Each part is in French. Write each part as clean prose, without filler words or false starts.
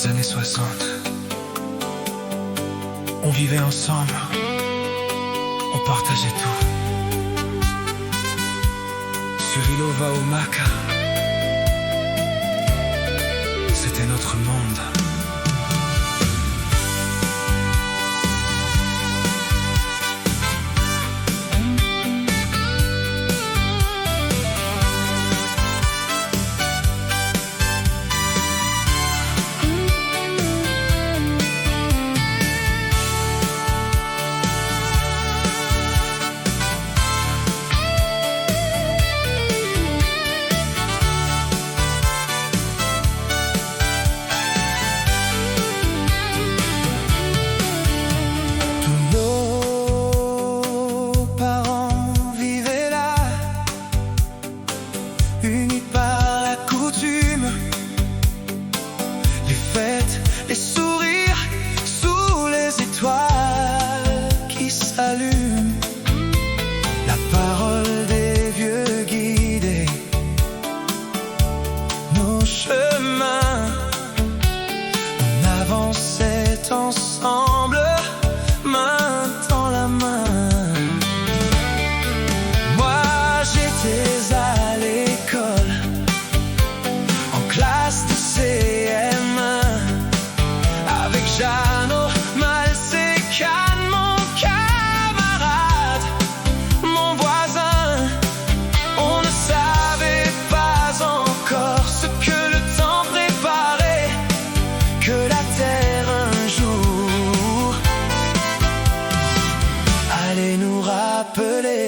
les années 60. On vivait ensemble, on partageait tout. Surilova au Maca, c'était notre monde. Unis par la coutume, les fêtes, les sourires sous les étoiles qui s'allument. La parole des vieux guidait nos chemins. On avançait ensemble, main dans la main. Moi j'étais à l'école, en classe de CM1, avec Jeannot, Malsécan, mon camarade, mon voisin. On ne savait pas encore ce que le temps préparait, que la terre un jour allait nous rappeler.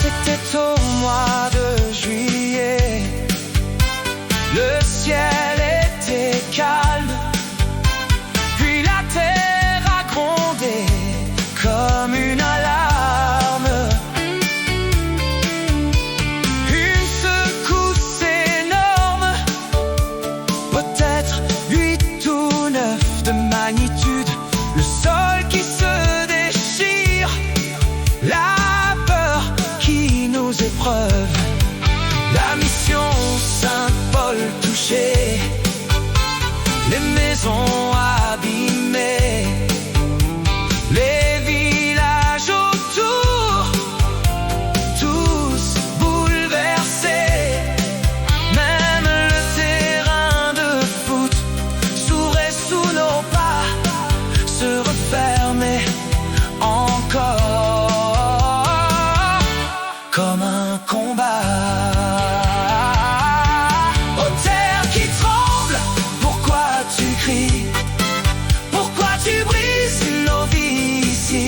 C'était au mois de juillet, le ciel était calme, puis la terre a grondé comme une alarme. Une secousse énorme, peut-être 8 ou 9 de magnitude, le sol qui se déchire, la peur qui nous épreuve, la mission Saint-Paul touchée, les maisons abîmées, les villages autour, tous bouleversés. Même le terrain de foot s'ouvrait sous nos pas, se refermait encore comme un combat. Ô terre qui tremble, pourquoi tu cries? Pourquoi tu brises nos vies ici?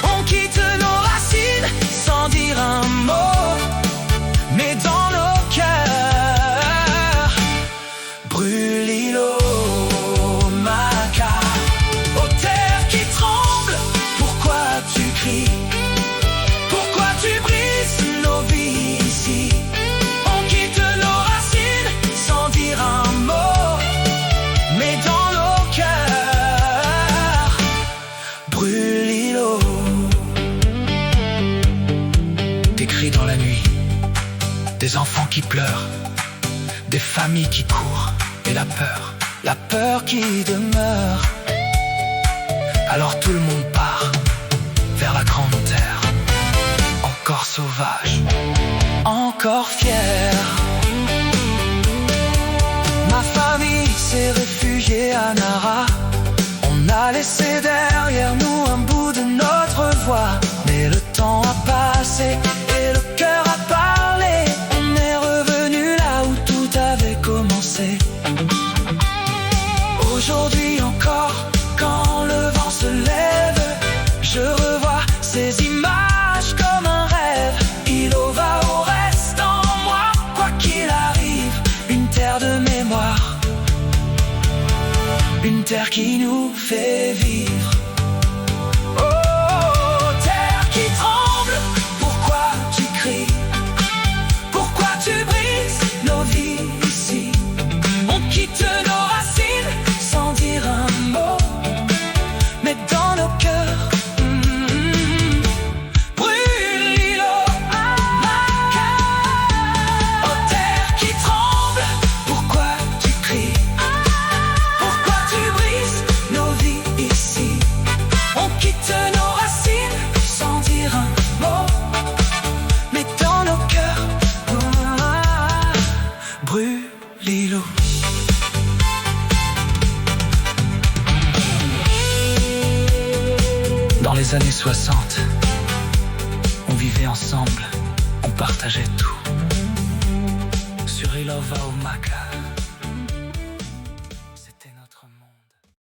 On quitte nos racines sans dire un mot, mais dans nos cœurs brûle l'îlot Maca. Ô terre qui tremble, pourquoi tu cries? Pourquoi tu brises nos vies ici? On quitte nos racines sans dire un mot, mais dans nos cœurs brûle l'îlot. Des cris dans la nuit, des enfants qui pleurent, des familles qui courent, et la peur qui demeure. Alors tout le monde part vers la grande terre, encore sauvage, encore fier. Ma famille s'est réfugiée à Nara. On a laissé derrière nous un bout de notre voix, mais le temps a passé et le cœur a parlé. On est revenu là où tout avait commencé. Aujourd'hui encore, quand une terre qui nous fait vivre. Oh, terre qui tremble, pourquoi tu cries? Pourquoi tu brises nos vies ici? On quitte nos racines sans dire un mot, mais dans nos cœurs brûle l'îlot. Oh, terre qui tremble, pourquoi tu cries? Pourquoi tu brises nos vies ici? On quitte nos racines sans dire un mot, mais dans nos cœurs brûle l'îlot. Dans les années 60, on vivait ensemble, on partageait tout. Sur Ilova au Maca.